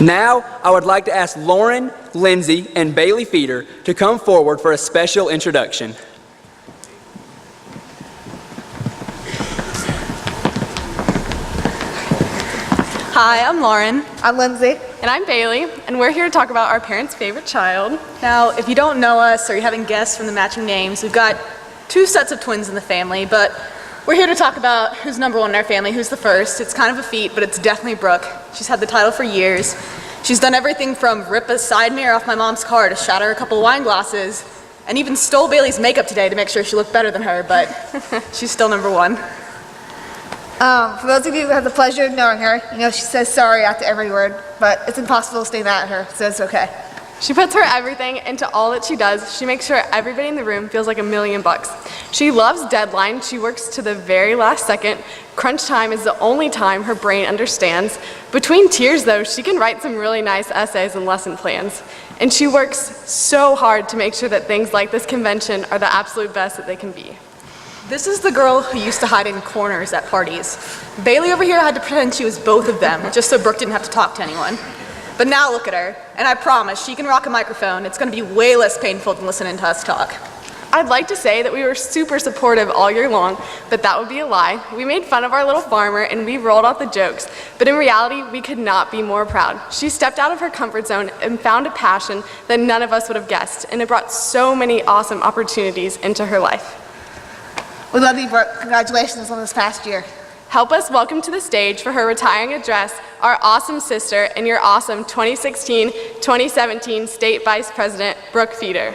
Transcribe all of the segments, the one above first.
Now, I would like to ask Lauren, Lindsay, and Bailey Feder to come forward for a special introduction. Hi, I'm Lauren. I'm Lindsay. And I'm Bailey, and we're here to talk about our parents' favorite child. Now, if you don't know us or you haven't guessed from the matching names, we've got 2 sets of twins in the family, but we're here to talk about who's number 1 in our family, who's the first. It's kind of a feat, but it's definitely Brooke. She's had the title for years. She's done everything from rip a side mirror off my mom's car to shatter a couple wine glasses, and even stole Bailey's makeup today to make sure she looked better than her, but she's still number 1. For those of you who have the pleasure of knowing her, you know she says sorry after every word, but it's impossible to stay mad at her, so it's okay. She puts her everything into all that she does. She makes sure everybody in the room feels like $1,000,000. She loves deadlines. She works to the very last second. Crunch time is the only time her brain understands. Between tears, though, she can write some really nice essays and lesson plans. And she works so hard to make sure that things like this convention are the absolute best that they can be. This is the girl who used to hide in corners at parties. Bailey over here had to pretend she was both of them, just so Brooke didn't have to talk to anyone. But now look at her, and I promise she can rock a microphone. It's going to be way less painful than listening to us talk. I'd like to say that we were super supportive all year long, but that would be a lie. We made fun of our little farmer, and we rolled out the jokes. But in reality, we could not be more proud. She stepped out of her comfort zone and found a passion that none of us would have guessed, and it brought so many awesome opportunities into her life. We love you, Brooke. Congratulations on this past year. Help us welcome to the stage for her retiring address our awesome sister and your awesome 2016-2017 State Vice President, Brooke Feder.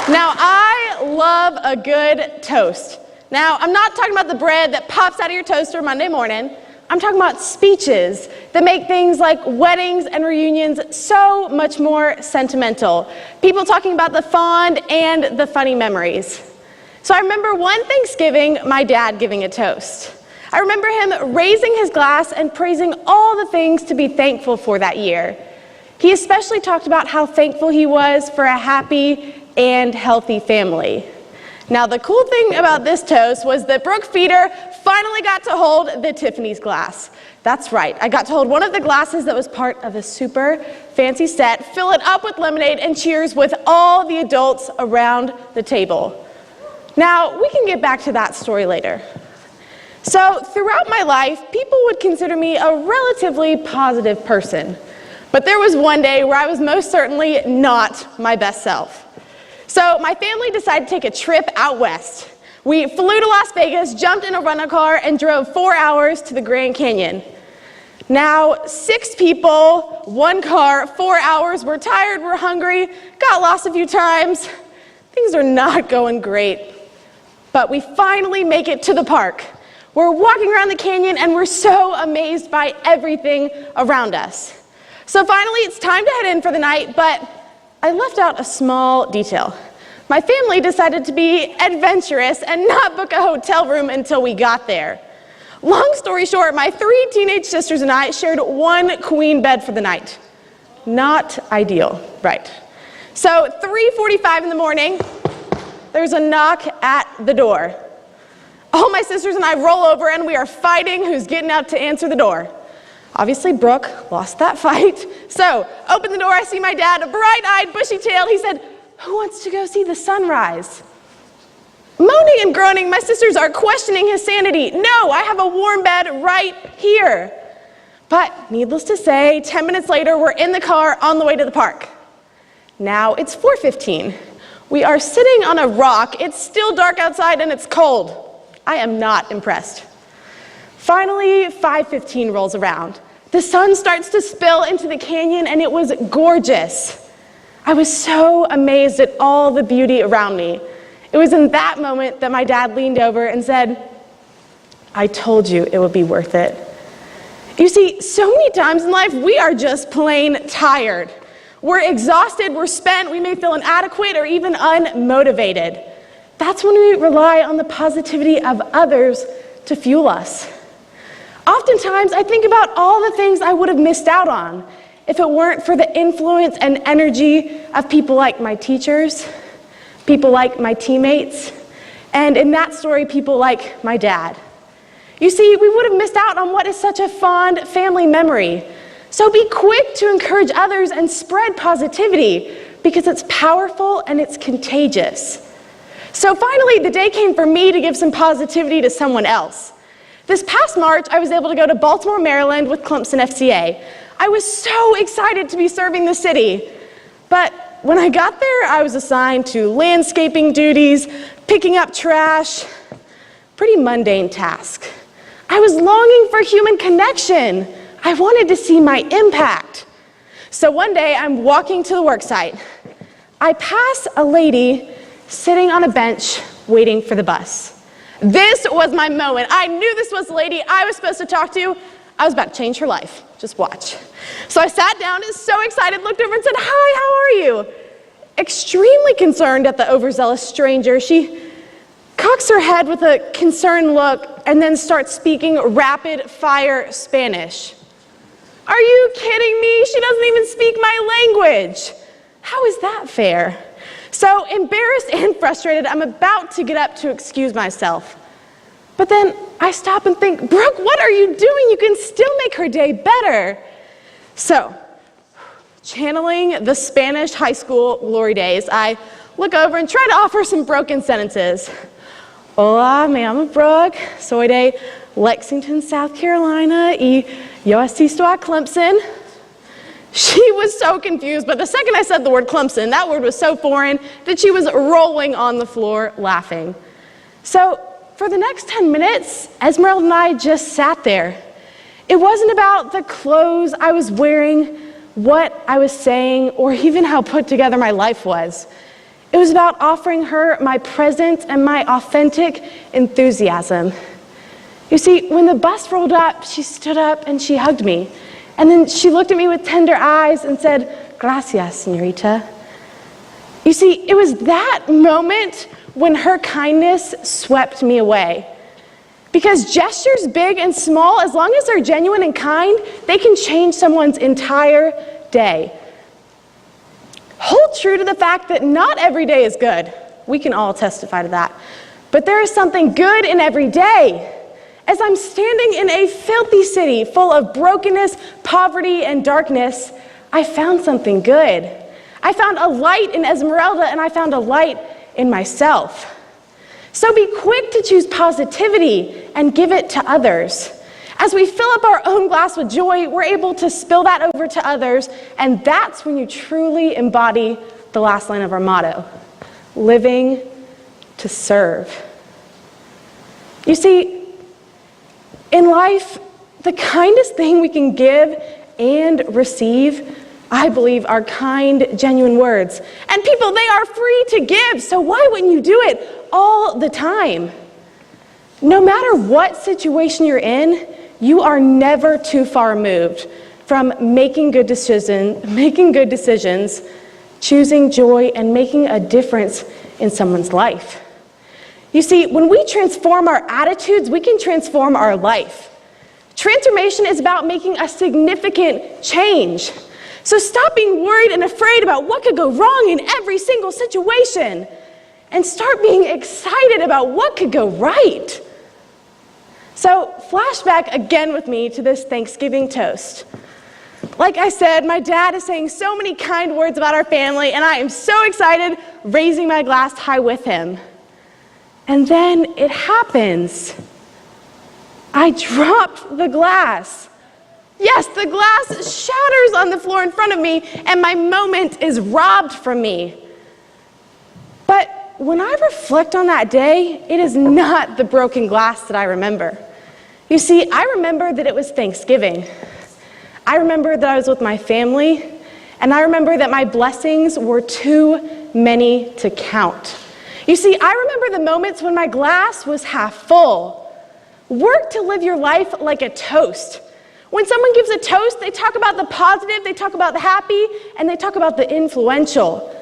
Now, I love a good toast. Now, I'm not talking about the bread that pops out of your toaster Monday morning. I'm talking about speeches that make things like weddings and reunions so much more sentimental. People talking about the fond and the funny memories. So I remember one Thanksgiving, my dad giving a toast. I remember him raising his glass and praising all the things to be thankful for that year. He especially talked about how thankful he was for a happy and healthy family. Now, the cool thing about this toast was that Brooke Feder finally got to hold the Tiffany's glass. That's right, I got to hold one of the glasses that was part of a super fancy set, fill it up with lemonade, and cheers with all the adults around the table. Now, we can get back to that story later. So, throughout my life, people would consider me a relatively positive person. But there was one day where I was most certainly not my best self. So my family decided to take a trip out west. We flew to Las Vegas, jumped in a rental car, and drove 4 hours to the Grand Canyon. Now, 6 people, 1 car, 4 hours, we're tired, we're hungry, got lost a few times. Things are not going great. But we finally make it to the park. We're walking around the canyon, and we're so amazed by everything around us. So finally, it's time to head in for the night, but I left out a small detail. My family decided to be adventurous and not book a hotel room until we got there. Long story short, my 3 teenage sisters and I shared 1 queen bed for the night. Not ideal, right? So 3:45 in the morning, there's a knock at the door. All my sisters and I roll over and we are fighting who's getting out to answer the door. Obviously, Brooke lost that fight. So, open the door, I see my dad, a bright-eyed, bushy-tailed. He said, "Who wants to go see the sunrise?" Moaning and groaning, my sisters are questioning his sanity. "No, I have a warm bed right here." But needless to say, 10 minutes later, we're in the car on the way to the park. Now, it's 4:15. We are sitting on a rock. It's still dark outside and it's cold. I am not impressed. Finally, 5:15 rolls around. The sun starts to spill into the canyon, and it was gorgeous. I was so amazed at all the beauty around me. It was in that moment that my dad leaned over and said, "I told you it would be worth it." You see, so many times in life, we are just plain tired. We're exhausted, we're spent, we may feel inadequate or even unmotivated. That's when we rely on the positivity of others to fuel us. Oftentimes, I think about all the things I would have missed out on if it weren't for the influence and energy of people like my teachers, people like my teammates, and in that story, people like my dad. You see, we would have missed out on what is such a fond family memory. So be quick to encourage others and spread positivity because it's powerful and it's contagious. So finally, the day came for me to give some positivity to someone else. This past March, I was able to go to Baltimore, Maryland with Clemson FCA. I was so excited to be serving the city. But when I got there, I was assigned to landscaping duties, picking up trash, pretty mundane task. I was longing for human connection. I wanted to see my impact. So one day, I'm walking to the work site. I pass a lady sitting on a bench waiting for the bus. This was my moment. I knew this was the lady I was supposed to talk to. I was about to change her life. Just watch. So I sat down and so excited, looked over and said, "Hi, how are you?" Extremely concerned at the overzealous stranger, she cocks her head with a concerned look and then starts speaking rapid-fire Spanish. Are you kidding me? She doesn't even speak my language. How is that fair? So embarrassed and frustrated, I'm about to get up to excuse myself. But then I stop and think, Brooke, what are you doing? You can still make her day better. So, channeling the Spanish high school glory days, I look over and try to offer some broken sentences. Hola, me llamo Brooke, soy de Lexington, South Carolina, y yo asisto a Clemson. She was so confused, but the second I said the word Clemson, that word was so foreign that she was rolling on the floor laughing. So for the next 10 minutes, Esmeralda and I just sat there. It wasn't about the clothes I was wearing, what I was saying, or even how put together my life was. It was about offering her my presence and my authentic enthusiasm. You see, when the bus rolled up, she stood up and she hugged me. And then she looked at me with tender eyes and said, "Gracias, señorita." You see, it was that moment when her kindness swept me away. Because gestures, big and small, as long as they're genuine and kind, they can change someone's entire day. Hold true to the fact that not every day is good. We can all testify to that. But there is something good in every day. As I'm standing in a filthy city full of brokenness, poverty, and darkness, I found something good. I found a light in Esmeralda, and I found a light in myself. So be quick to choose positivity and give it to others. As we fill up our own glass with joy, we're able to spill that over to others, and that's when you truly embody the last line of our motto, living to serve. You see, in life, the kindest thing we can give and receive, I believe, are kind, genuine words. And people, they are free to give, so why wouldn't you do it all the time? No matter what situation you're in, you are never too far removed from making good decisions, choosing joy, and making a difference in someone's life. You see, when we transform our attitudes, we can transform our life. Transformation is about making a significant change. So stop being worried and afraid about what could go wrong in every single situation, and start being excited about what could go right. So flashback again with me to this Thanksgiving toast. Like I said, my dad is saying so many kind words about our family, and I am so excited raising my glass high with him. And then it happens. I dropped the glass. Yes, the glass shatters on the floor in front of me, and my moment is robbed from me. But when I reflect on that day, it is not the broken glass that I remember. You see, I remember that it was Thanksgiving. I remember that I was with my family, and I remember that my blessings were too many to count. You see, I remember the moments when my glass was half full. Work to live your life like a toast. When someone gives a toast, they talk about the positive, they talk about the happy, and they talk about the influential.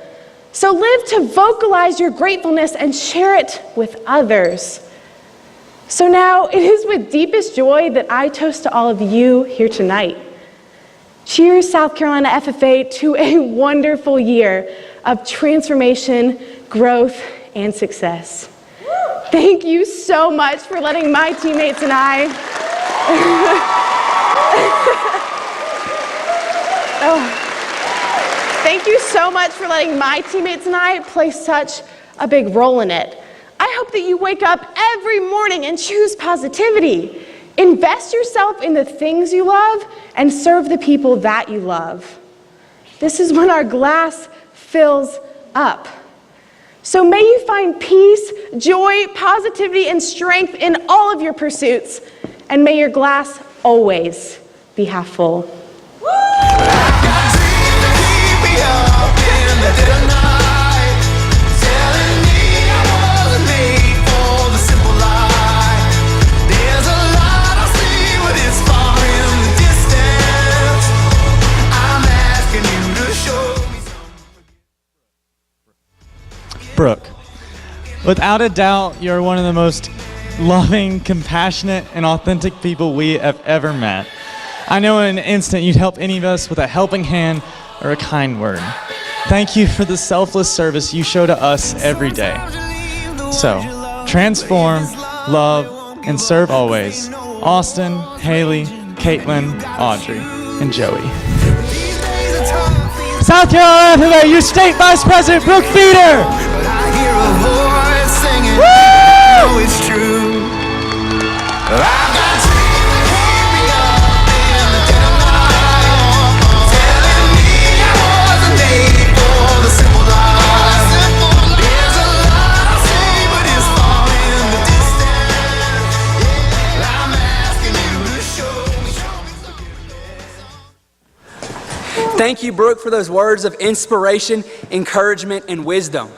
So live to vocalize your gratefulness and share it with others. So now, it is with deepest joy that I toast to all of you here tonight. Cheers, South Carolina FFA, to a wonderful year of transformation, growth, and success. Thank you so much for letting my teammates and I Thank you so much for letting my teammates and I play such a big role in it. I hope that you wake up every morning and choose positivity. Invest yourself in the things you love and serve the people that you love. This is when our glass fills up. So may you find peace, joy, positivity, and strength in all of your pursuits, and may your glass always be half full. Brooke, without a doubt, you're one of the most loving, compassionate, and authentic people we have ever met. I know in an instant you'd help any of us with a helping hand or a kind word. Thank you for the selfless service you show to us every day. So, transform, love, and serve always. Austin, Haley, Caitlin, Audrey, and Joey. South Carolina FFA, your State Vice President, Brooke Feder. It's true. I've got dreams that keep me up in the dead of night, telling me I wasn't made for the simple life. There's a lot I see, but it's far in the distance. I'm asking you to show me something. Thank you, Brooke, for those words of inspiration, encouragement, and wisdom.